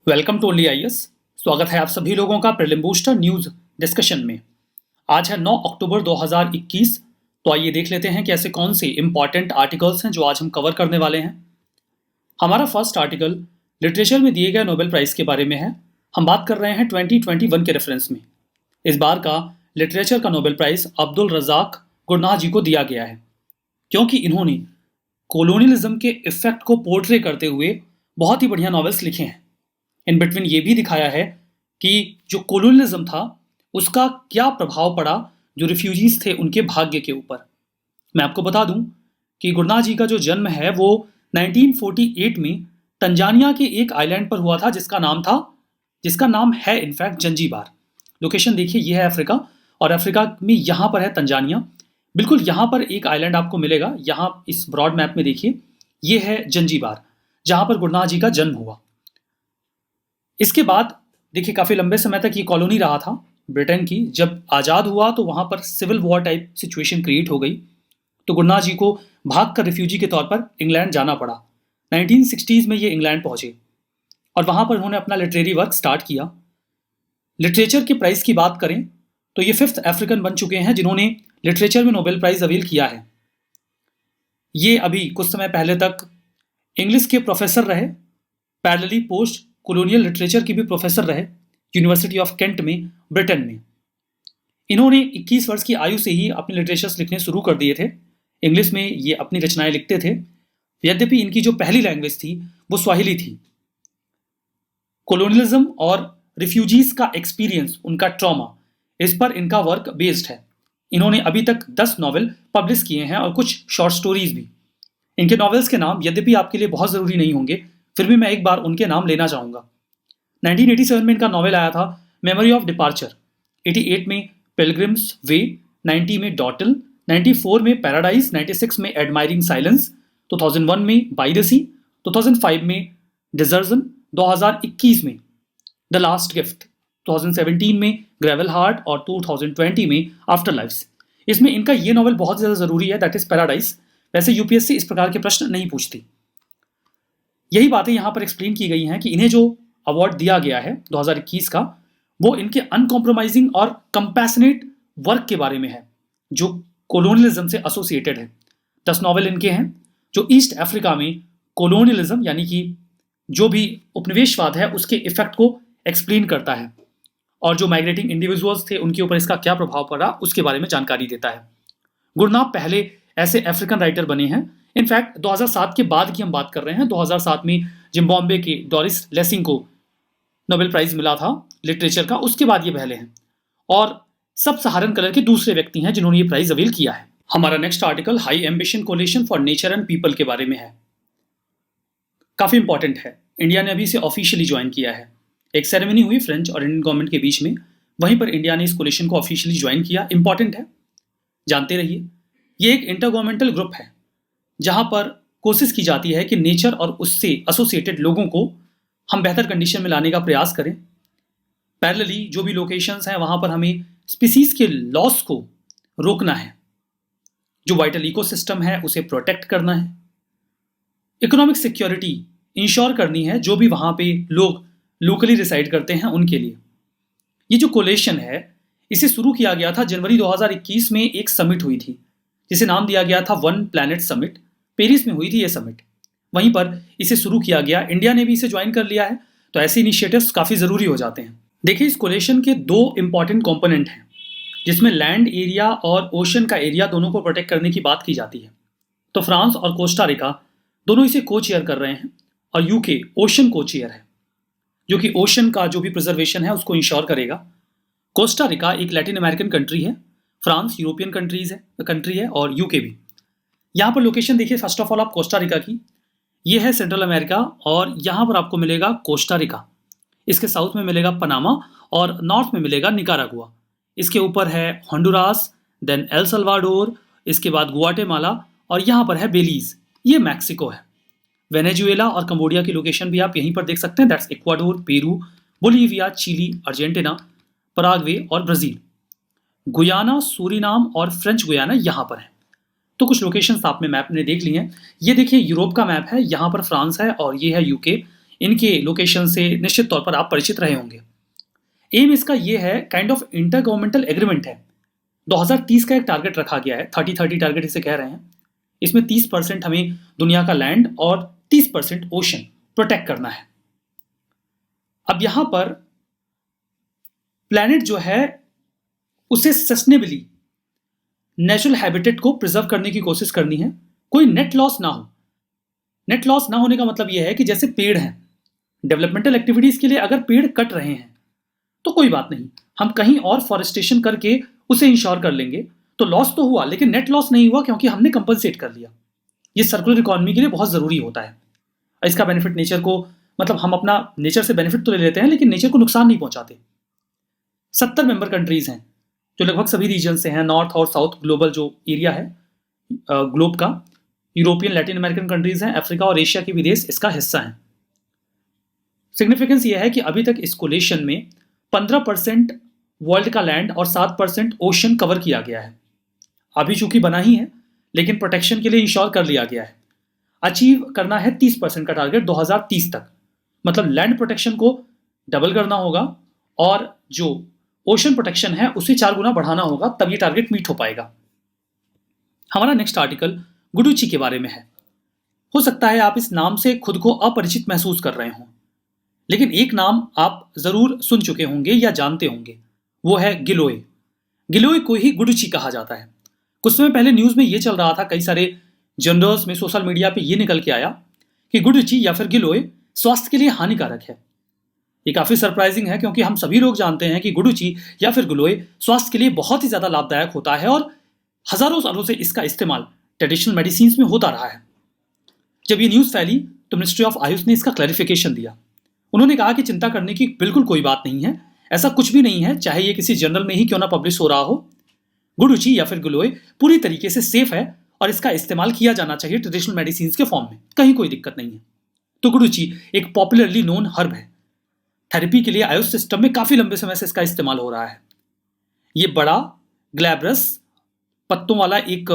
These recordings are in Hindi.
Welcome to only IAS. स्वागत है आप सभी लोगों का प्रीलिम बूस्टर न्यूज डिस्कशन में। आज है 9 अक्टूबर 2021। तो आइए देख लेते हैं कि ऐसे कौन से इंपॉर्टेंट आर्टिकल्स हैं जो आज हम कवर करने वाले हैं। हमारा फर्स्ट आर्टिकल लिटरेचर में दिए गए नोबेल प्राइज के बारे में है। हम बात कर रहे हैं 2021 के रेफरेंस में। इस बार का लिटरेचर का Nobel prize Abdul Razzaq Gurnah जी को दिया गया है, क्योंकि इन्होंने कोलोनियलिज्म के इफेक्ट को पोर्ट्रे करते हुए बहुत ही बढ़िया नॉवेल्स लिखे हैं। इन बिटवीन ये भी दिखाया है कि जो कोलोनियलिज्म था उसका क्या प्रभाव पड़ा जो रिफ्यूजीज थे उनके भाग्य के ऊपर। मैं आपको बता दूं कि गुरनाह जी का जो जन्म है वो 1948 में तंजानिया के एक आइलैंड पर हुआ था जिसका नाम है इनफैक्ट जंजीबार। लोकेशन देखिए, ये है अफ्रीका, और अफ्रीका में यहाँ पर है तंजानिया। बिल्कुल यहाँ पर एक आइलैंड आपको मिलेगा, यहाँ इस ब्रॉड मैप में देखिए, ये है जंजीबार जहाँ पर गुरनाह जी का जन्म हुआ। इसके बाद देखिए काफ़ी लंबे समय तक ये कॉलोनी रहा था ब्रिटेन की। जब आज़ाद हुआ तो वहाँ पर civil war type situation create हो गई, तो गुरनाह जी को भाग कर रिफ्यूजी के तौर पर इंग्लैंड जाना पड़ा। 1960s में ये इंग्लैंड पहुँचे और वहाँ पर उन्होंने अपना लिटरेरी वर्क स्टार्ट किया। लिटरेचर के प्राइज़ की बात करें तो ये 5th अफ्रीकन बन चुके हैं जिन्होंने लिटरेचर में नोबेल प्राइज़ अवेल किया है। ये अभी कुछ समय पहले तक इंग्लिश के प्रोफेसर रहे, पैरेलली पोस्ट कोलोनियल लिटरेचर के भी प्रोफेसर रहे यूनिवर्सिटी ऑफ केंट में, ब्रिटेन में। इन्होंने 21 वर्ष की आयु से ही अपने लिटरेचर्स लिखने शुरू कर दिए थे। इंग्लिश में ये अपनी रचनाएं लिखते थे, यद्यपि इनकी जो पहली लैंग्वेज थी वो स्वाहिली थी। कोलोनियलिज्म और रिफ्यूजीज का एक्सपीरियंस, उनका ट्रॉमा, इस पर इनका वर्क बेस्ड है। इन्होंने अभी तक 10 नॉवेल पब्लिश किए हैं और कुछ शॉर्ट स्टोरीज भी। इनके नॉवेल्स के नाम यद्यपि आपके लिए बहुत ज़रूरी नहीं होंगे, फिर भी मैं एक बार उनके नाम लेना चाहूँगा। 1987 में इनका नॉवेल आया था मेमोरी ऑफ डिपार्चर, 88 में पिलग्रिम्स वे, 90 में डॉटल, 94 में पैराडाइज, 96 में एडमायरिंग साइलेंस, 2001 में बाई द सी, 2005 में डिजर्जन, 2021 में द लास्ट गिफ्ट, 2017 में ग्रेवल हार्ट और 2020 में आफ्टर लाइफ्स। इसमें इनका ये नॉवेल बहुत ज़्यादा ज़रूरी है, दैट इज़ पैराडाइज। वैसे यूपीएससी इस प्रकार के प्रश्न नहीं पूछती। यही बातें यहाँ पर एक्सप्लेन की गई हैं कि इन्हें जो अवार्ड दिया गया है 2021 का, वो इनके अनकॉम्प्रोमाइजिंग और कंपैशनेट वर्क के बारे में है जो कोलोनियलिज्म से एसोसिएटेड है। 10 नॉवेल इनके हैं जो ईस्ट अफ्रीका में कोलोनियलिज्म यानी कि जो भी उपनिवेशवाद है उसके इफेक्ट को एक्सप्लेन करता है, और जो माइग्रेटिंग इंडिविजुअल्स थे उनके ऊपर इसका क्या प्रभाव पड़ा उसके बारे में जानकारी देता है। गुरनाह पहले ऐसे अफ्रीकन राइटर बने हैं। इनफैक्ट 2007 के बाद की हम बात कर रहे हैं। 2007 में जिम्बाब्वे के डोरिस लेसिंग को नोबेल प्राइज मिला था लिटरेचर का, उसके बाद ये पहले हैं और सब सहारन कलर के दूसरे व्यक्ति हैं जिन्होंने ये प्राइज अवेल किया है। हमारा next article high ambition coalition for nature and people के बारे में है। काफ़ी इंपॉर्टेंट है। इंडिया ने अभी इसे ऑफिशियली ज्वाइन किया है। एक सेरेमनी हुई फ्रेंच और इंडियन गवर्नमेंट के बीच में, वहीं पर इंडिया ने इस कोलिशन को ऑफिशियली ज्वाइन किया। इंपॉर्टेंट है, जानते रहिए। ये एक इंटर गवर्नमेंटल ग्रुप है जहां पर कोशिश की जाती है कि नेचर और उससे एसोसिएटेड लोगों को हम बेहतर कंडीशन में लाने का प्रयास करें। पैरेलली जो भी लोकेशंस हैं वहां पर हमें स्पीसीज के लॉस को रोकना है, जो वाइटल इकोसिस्टम है उसे प्रोटेक्ट करना है, इकोनॉमिक सिक्योरिटी इंश्योर करनी है जो भी वहां पे लोग लोकली रिसाइड करते हैं उनके लिए। ये जो कोलेशन है इसे शुरू किया गया था जनवरी 2021 में। एक समिट हुई थी जिसे नाम दिया गया था वन प्लैनेट समिट। पेरिस में हुई थी ये समिट, वहीं पर इसे शुरू किया गया। इंडिया ने भी इसे ज्वाइन कर लिया है, तो ऐसे इनिशिएटिव्स काफ़ी ज़रूरी हो जाते हैं। देखिए, इस कोलेशन के 2 इंपॉर्टेंट कंपोनेंट हैं जिसमें लैंड एरिया और ओशन का एरिया दोनों को प्रोटेक्ट करने की बात की जाती है। तो फ्रांस और कोस्टा रिका दोनों इसे को चेयर कर रहे हैं और यूके ओशन को चेयर है, जो कि ओशन का जो भी प्रिजर्वेशन है उसको इंश्योर करेगा। कोस्टा रिका एक लैटिन अमेरिकन कंट्री है, फ्रांस यूरोपियन कंट्री है और यूके भी। यहाँ पर लोकेशन देखिए फर्स्ट ऑफ ऑल आप कोस्टा रिका की, ये है सेंट्रल अमेरिका और यहाँ पर आपको मिलेगा कोस्टा रिका। इसके साउथ में मिलेगा पनामा और नॉर्थ में मिलेगा निकारागुआ। इसके ऊपर है होंडुरास, देन एल सल्वाडोर, इसके बाद गुआटेमाला और यहाँ पर है बेलीज, ये मैक्सिको है। वेनेजुएला और कंबोडिया की लोकेशन भी आप यहीं पर देख सकते हैं, that's Ecuador, Peru, Bolivia, Chile, Argentina, Paraguay और ब्राज़ील। गुयाना, सूरीनाम और फ्रेंच गुयाना यहाँ पर है। तो कुछ लोकेशंस आपने मैप में देख ली हैं। ये देखिए यूरोप का मैप है, यहाँ पर फ्रांस है और ये है यूके। इनके लोकेशन से निश्चित तौर पर आप परिचित रहे होंगे। एम इसका ये है, kind of inter governmental agreement है। 2030 का एक टारगेट रखा गया है, 30-30 टारगेट इसे कह रहे हैं। इसमें 30% हमें दुनिया का लैंड और 30% ओशन प्रोटेक्ट करना है। अब यहां पर प्लैनेट जो है उसे सस्टेनेबली नेचुरल हैबिटेट को प्रिजर्व करने की कोशिश करनी है, कोई नेट लॉस ना हो। नेट लॉस ना होने का मतलब यह है कि जैसे पेड़ हैं, डेवलपमेंटल एक्टिविटीज के लिए अगर पेड़ कट रहे हैं तो कोई बात नहीं, हम कहीं और फॉरेस्टेशन करके उसे इंश्योर कर लेंगे, तो लॉस तो हुआ लेकिन नेट लॉस नहीं हुआ क्योंकि हमने कंपनसेट कर लिया। ये सर्कुलर इकोनॉमी के लिए बहुत जरूरी होता है। इसका बेनिफिट नेचर को, मतलब हम अपना नेचर से बेनिफिट तो ले लेते हैं लेकिन नेचर को नुकसान नहीं पहुंचाते। 70 मेंबर कंट्रीज हैं जो लगभग सभी रीजन से हैं, नॉर्थ और साउथ ग्लोबल जो एरिया है ग्लोब का। यूरोपियन, लैटिन अमेरिकन कंट्रीज हैं, अफ्रीका और एशिया के भी देश इसका हिस्सा हैं। सिग्निफिकेंस यह है कि अभी तक इस कोलेशन में 15% वर्ल्ड का लैंड और 7% ओशन कवर किया गया है। अभी चूंकि बना ही है लेकिन प्रोटेक्शन के लिए इंश्योर कर लिया गया है। अचीव करना है 30% का टारगेट 2030 तक, मतलब लैंड प्रोटेक्शन को डबल करना होगा और जो ओशन प्रोटेक्शन है उसे 4 गुना बढ़ाना होगा, तब ये टारगेट मीट हो पाएगा। हमारा नेक्स्ट आर्टिकल गुडुची के बारे में है। हो सकता है आप इस नाम से खुद को अपरिचित महसूस कर रहे हों, लेकिन एक नाम आप जरूर सुन चुके होंगे या जानते होंगे, वो है गिलोय। गिलोय को ही गुडुची कहा जाता है। कुछ समय पहले न्यूज में ये चल रहा था, कई सारे जर्नल्स में, सोशल मीडिया पे ये निकल के आया कि गुडुची या फिर गिलोय स्वास्थ्य के लिए हानिकारक है। ये काफी सरप्राइजिंग है क्योंकि हम सभी लोग जानते हैं कि गुडुची या फिर गिलोय स्वास्थ्य के लिए बहुत ही ज्यादा लाभदायक होता है और हजारों सालों से इसका इस्तेमाल ट्रेडिशनल मेडिसिन में होता रहा है। जब ये न्यूज फैली तो मिनिस्ट्री ऑफ आयुष ने इसका क्लैरिफिकेशन दिया। उन्होंने कहा कि चिंता करने की बिल्कुल कोई बात नहीं है, ऐसा कुछ भी नहीं है, चाहे ये किसी जर्नल में ही क्यों ना पब्लिश हो रहा हो। गुडुची या फिर गिलोय पूरी तरीके से सेफ है और इसका इस्तेमाल किया जाना चाहिए ट्रेडिशनल मेडिसिन के फॉर्म में, कहीं कोई दिक्कत नहीं है। तो गुडुची एक पॉपुलरली नोन हर्ब है। थेरेपी के लिए आयुष सिस्टम में काफी लंबे समय से इसका इस्तेमाल हो रहा है। ये बड़ा ग्लैब्रस पत्तों वाला एक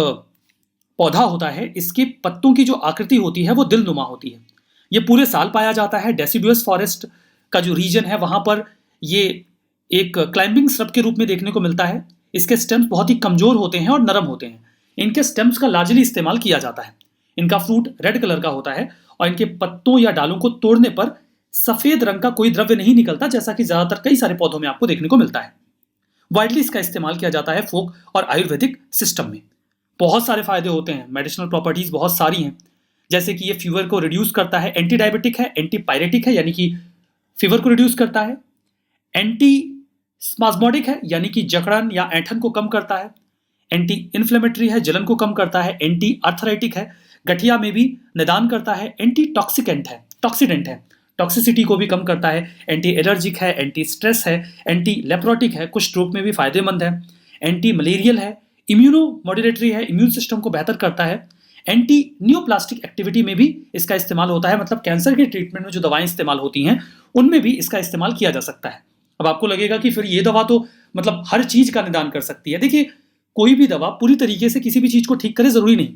पौधा होता है। इसके पत्तों की जो आकृति होती है वो दिलनुमा होती है। ये पूरे साल पाया जाता है। डेसिडुअस फॉरेस्ट का जो रीजन है वहां पर ये एक क्लाइंबिंग श्रब के रूप में देखने को मिलता है। इसके स्टेम्स बहुत ही कमजोर होते हैं और नरम होते हैं। इनके स्टेम्स का लार्जली इस्तेमाल किया जाता है। इनका फ्रूट रेड कलर का होता है और इनके पत्तों या डालों को तोड़ने पर सफेद रंग का कोई द्रव्य नहीं निकलता, जैसा कि ज्यादातर कई सारे पौधों में आपको देखने को मिलता है। वाइडली इसका इस्तेमाल किया जाता है फोक और आयुर्वेदिक सिस्टम में। बहुत सारे फायदे होते हैं, मेडिसिनल प्रॉपर्टीज बहुत सारी हैं, जैसे कि ये फीवर को रिड्यूस करता है, एंटी डायबिटिक है, एंटी पायरेटिक है यानी कि फीवर को रिड्यूस करता है, एंटी स्पाज्मोडिक है यानी कि जकड़न या ऐंठन को कम करता है, एंटी इन्फ्लेमेटरी है, जलन को कम करता है, एंटी आर्थराइटिक है, गठिया में भी निदान करता है, एंटी टॉक्सिकेंट है, टॉक्सीडेंट है, टॉक्सिसिटी को भी कम करता है, एंटी एलर्जिक है, एंटी स्ट्रेस है, एंटी लेप्रोटिक है, कुछ स्ट्रोक में भी फायदेमंद है, एंटी मलेरियल है, इम्यूनो मॉड्यूलेटरी है, इम्यून सिस्टम को बेहतर करता है, एंटी न्यूप्लास्टिक एक्टिविटी में भी इसका इस्तेमाल होता है, मतलब कैंसर के ट्रीटमेंट में जो दवाएं इस्तेमाल होती हैं उनमें भी इसका इस्तेमाल किया जा सकता है। अब आपको लगेगा कि फिर ये दवा तो मतलब हर चीज का निदान कर सकती है। देखिए, कोई भी दवा पूरी तरीके से किसी भी चीज को ठीक करे जरूरी नहीं,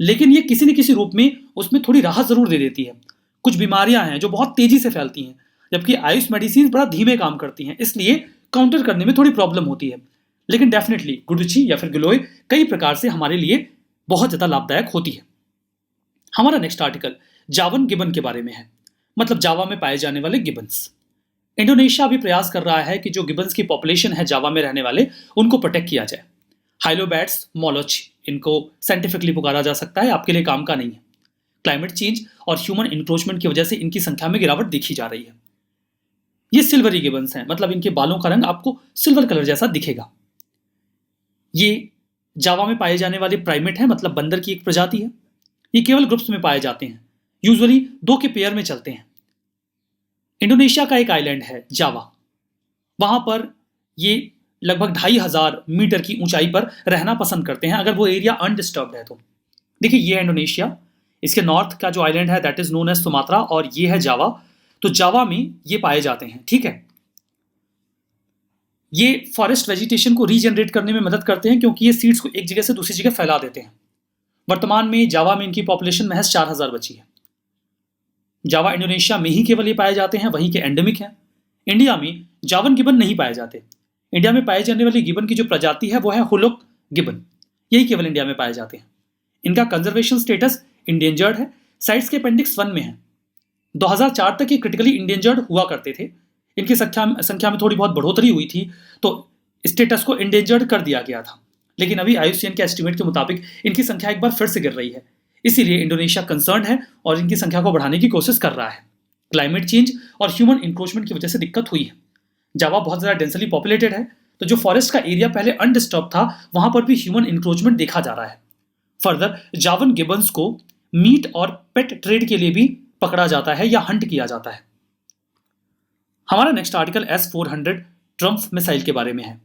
लेकिन ये किसी न किसी रूप में उसमें थोड़ी राहत जरूर दे देती है। कुछ बीमारियां हैं जो बहुत तेजी से फैलती हैं, जबकि आयुष मेडिसिन बड़ा धीमे काम करती हैं, इसलिए काउंटर करने में थोड़ी प्रॉब्लम होती है। लेकिन डेफिनेटली गुडुची या फिर गिलोय कई प्रकार से हमारे लिए बहुत ज्यादा लाभदायक होती है। हमारा नेक्स्ट आर्टिकल जावन गिबन के बारे में है, मतलब जावा में पाए जाने वाले गिबन्स। इंडोनेशिया अभी प्रयास कर रहा है कि जो गिबन्स की पॉपुलेशन है जावा में रहने वाले, उनको प्रोटेक्ट किया जाए। हाइलोबैट्स मोलोच इनको साइंटिफिकली पुकारा जा सकता है, आपके लिए काम का नहीं है। क्लाइमेट चेंज और ह्यूमन इंक्रोचमेंट की वजह से इनकी संख्या में गिरावट देखी जा रही है। ये सिल्वरी गिबन्स हैं, मतलब इनके बालों का रंग आपको सिल्वर कलर जैसा दिखेगा। ये जावा में पाए जाने वाले प्राइमेट है, मतलब बंदर की एक प्रजाति है। ये केवल ग्रुप्स में पाए जाते हैं, यूजुअली 2 के पेयर में चलते हैं। इंडोनेशिया का एक आइलैंड है जावा, वहां पर ये लगभग 2500 मीटर की ऊंचाई पर रहना पसंद करते हैं, अगर वो एरिया अनडिस्टर्ब्ड है तो। देखिए, ये है इंडोनेशिया, इसके नॉर्थ का जो आइलैंड है that is known as Sumatra, और ये है जावा। तो जावा में ये पाए जाते हैं, ठीक है। ये फॉरेस्ट वेजिटेशन को रीजनरेट करने में मदद करते हैं क्योंकि ये सीड्स को एक जगह से दूसरी जगह फैला देते हैं। वर्तमान में जावा में इनकी पॉपुलेशन महज 4000 बची है। जावा इंडोनेशिया में ही केवल ये पाए जाते हैं, वहीं के एंडेमिक हैं। इंडिया में जावन गिबन नहीं पाए जाते। इंडिया में पाए जाने वाली गिबन की जो प्रजाति है वो है हुलुक गिबन, यही केवल इंडिया में पाए जाते हैं। इनका कंजर्वेशन स्टेटस इंडेंजर्ड है, साइट्स के अपेंडिक्स 1 में है। 2004 तक ये क्रिटिकली इंडेंजर्ड हुआ करते थे। इनकी संख्या में थोड़ी बहुत बढ़ोतरी हुई थी, तो स्टेटस को इंडेंजर्ड कर दिया गया था। लेकिन अभी IUCN के एस्टिमेट के मुताबिक इनकी संख्या एक बार फिर से गिर रही है। इसीलिए इंडोनेशिया कंसर्न है और इनकी संख्या को बढ़ाने की कोशिश कर रहा है। क्लाइमेट चेंज और ह्यूमन इंक्रोचमेंट की वजह से दिक्कत हुई है। जावा बहुत ज़्यादा डेंसली पॉपुलेटेड है, तो जो फॉरेस्ट का एरिया पहले अनडिस्टर्ब था वहां पर भी ह्यूमन इंक्रोचमेंट देखा जा रहा है। फर्दर जावन गिबन्स को मीट और पेट ट्रेड के लिए भी पकड़ा जाता है या हंट किया जाता है। हमारा next article S-400 Trump missile के बारे में है।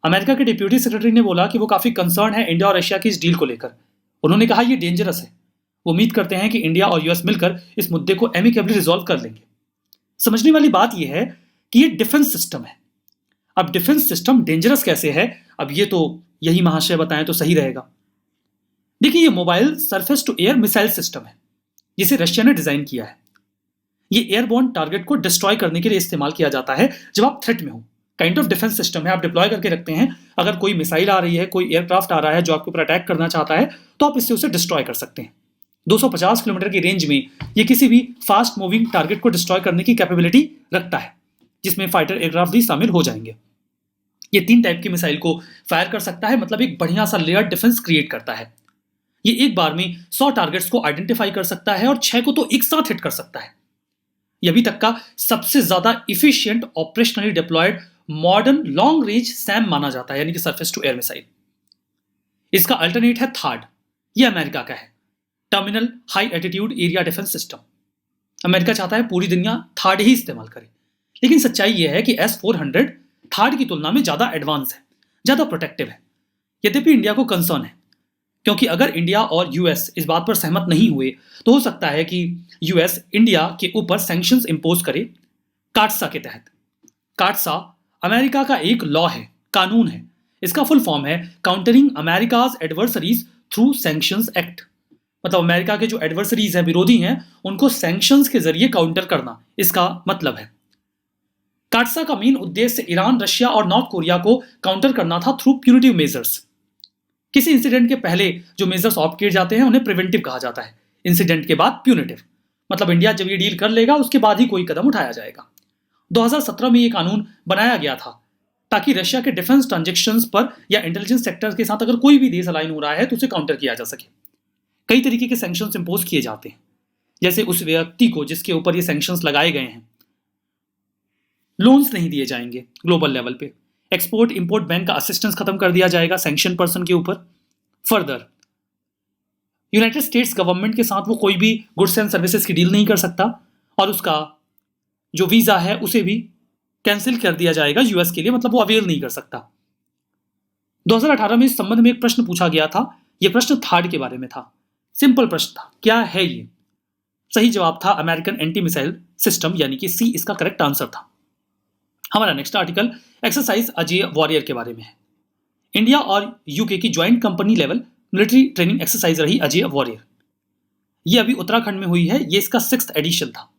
अमेरिका के डिप्यूटी सेक्रेटरी ने बोला कि वो काफी कंसर्न है इंडिया और रशिया की इस डील को लेकर। उन्होंने कहा ये डेंजरस है। वो उम्मीद करते हैं कि इंडिया और यूएस मिलकर इस मुद्दे को एमिकेबली रिजॉल्व कर लेंगे। समझने वाली बात यह है कि ये डिफेंस सिस्टम है। अब डिफेंस सिस्टम डेंजरस कैसे है, अब ये तो यही महाशय बताएं तो सही रहेगा। देखिए, ये mobile surface to air missile system है जिसे रशिया ने डिजाइन किया है। ये एयरबोर्न टारगेट को डिस्ट्रॉय करने के लिए इस्तेमाल किया जाता है जब आप थ्रेट में हो। काइंड ऑफ डिफेंस सिस्टम है, आप डिप्लॉय करके रखते हैं। अगर कोई मिसाइल आ रही है, कोई एयरक्राफ्ट आ रहा है जो आपके ऊपर अटैक करना चाहता है, तो आप इससे उसे डिस्ट्रॉय कर सकते हैं। 250 किलोमीटर की रेंज में ये किसी भी फास्ट मूविंग टारगेट को डिस्ट्रॉय करने की कैपेबिलिटी रखता है, जिसमें फाइटर एयरक्राफ्ट भी शामिल हो जाएंगे। ये 3 टाइप की मिसाइल को फायर कर सकता है, मतलब एक बढ़िया सा लेयर डिफेंस क्रिएट करता है। ये एक बार में 100 टारगेट्स को आइडेंटिफाई कर सकता है और 6 को तो एक साथ हिट कर सकता है। ये अभी तक का सबसे ज्यादा efficient operationally deployed modern long range SAM माना जाता है, यानी कि सरफेस टू एयर मिसाइल। इसका अल्टरनेट है थार्ड, ये अमेरिका का है, terminal high attitude area defence system. America चाहता है पूरी दुनिया थार्ड ही इस्तेमाल करे, लेकिन सच्चाई यह है कि S-400 थार्ड की तुलना में ज्यादा एडवांस है, ज्यादा प्रोटेक्टिव है। यद्यपि इंडिया को कंसर्न है, क्योंकि अगर इंडिया और यूएस इस बात पर सहमत नहीं हुए तो हो सकता है कि यूएस इंडिया के ऊपर सैंक्शंस इंपोज करे काटसा के तहत। काटसा अमेरिका का एक लॉ है, कानून है। इसका फुल फॉर्म है countering America's adversaries through sanctions act. मतलब अमेरिका के जो एडवर्सरीज हैं, विरोधी हैं, उनको सैंक्शंस के जरिए काउंटर करना, इसका मतलब है। काटसा का मेन उद्देश्य ईरान, रशिया और नॉर्थ कोरिया को काउंटर करना था थ्रू प्यूनिटिव मेजर्स। किसी इंसिडेंट के पहले जो मेजर्स ऑप्ट किए जाते हैं उन्हें प्रिवेंटिव कहा जाता है, इंसिडेंट के बाद प्यूनिटिव। मतलब इंडिया जब ये डील कर लेगा उसके बाद ही कोई कदम उठाया जाएगा। 2017 में ये कानून बनाया गया था ताकि रशिया के डिफेंस ट्रांजैक्शंस पर या इंटेलिजेंस सेक्टर के साथ अगर कोई भी देश अलाइन हो रहा है तो उसे काउंटर किया जा सके। कई तरीके के सैंक्शंस इंपोज किए जाते हैं, जैसे उस व्यक्ति को जिसके ऊपर ये सैंक्शंस लगाए गए हैं लोन्स नहीं दिए जाएंगे ग्लोबल लेवल पे। एक्सपोर्ट इंपोर्ट बैंक का असिस्टेंस खत्म कर दिया जाएगा सैंक्शन पर्सन के ऊपर। फर्दर यूनाइटेड स्टेट्स गवर्नमेंट के साथ वो कोई भी गुड्स एंड सर्विसेज की डील नहीं कर सकता और उसका जो वीजा है उसे भी कैंसिल कर दिया जाएगा यूएस के लिए, मतलब वो अवेल नहीं कर सकता। 2018 में इस संबंध में एक प्रश्न पूछा गया था। यह प्रश्न थार्ड के बारे में था। सिंपल प्रश्न था, क्या है ये? सही जवाब था अमेरिकन एंटी मिसाइल सिस्टम, यानी कि सी इसका करेक्ट आंसर था। हमारा next article exercise Ajay warrior के बारे में है। इंडिया और यूके की joint company level military training exercise रही अजय वॉरियर। यह अभी उत्तराखंड में हुई है। यह इसका 6th एडिशन था।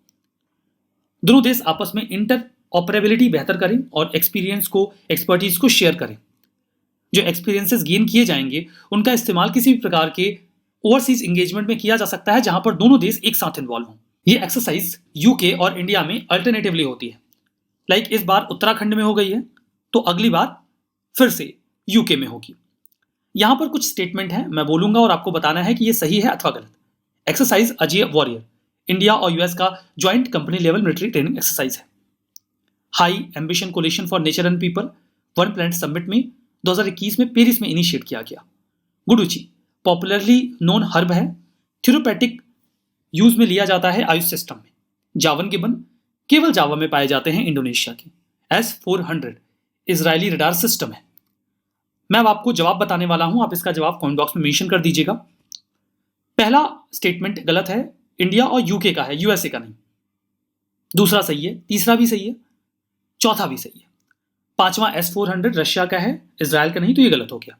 दोनों देश आपस में इंटर ऑपरेबिलिटी बेहतर करें और एक्सपर्टीज को शेयर करें। जो एक्सपीरियंसेस गेन किए जाएंगे उनका इस्तेमाल किसी भी प्रकार के ओवरसीज एंगेजमेंट में किया जा सकता है जहां पर दोनों देश एक साथ इन्वॉल्व हों। यह एक्सरसाइज यूके और इंडिया में अल्टरनेटिवली होती है। लाइक इस बार उत्तराखंड में हो गई है तो अगली बार फिर से यूके में होगी। यहां पर कुछ स्टेटमेंट है, मैं बोलूंगा और आपको बताना है कि ये सही है अथवा गलत। एक्सरसाइज अजय वॉरियर इंडिया और यूएस का joint company level military training exercise है। High ambition coalition for nature and people one planet summit में 2021 में पेरिस में इनिशिएट किया गया। गुडुची पॉपुलरली नोन हर्ब है, थेरेप्यूटिक यूज में लिया जाता है आयुष सिस्टम में। जावन गिबन केवल जावा में पाए जाते हैं इंडोनेशिया के। S-400 इजरायली रडार सिस्टम है। मैं अब आपको जवाब बताने वाला हूं, आप इसका जवाब कमेंट बॉक्स में मेंशन कर दीजिएगा। पहला स्टेटमेंट गलत है, इंडिया और यूके का है, यूएसए का नहीं। दूसरा सही है, तीसरा भी सही है, चौथा भी सही है। पांचवा S-400 रशिया का है, इजराइल का नहीं, तो ये गलत हो गया।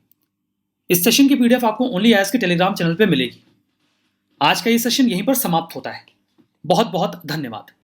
इस सेशन की पीडीएफ आपको ओनली आयस के टेलीग्राम चैनल पे मिलेगी। आज का ये सेशन यहीं पर समाप्त होता है। बहुत बहुत धन्यवाद।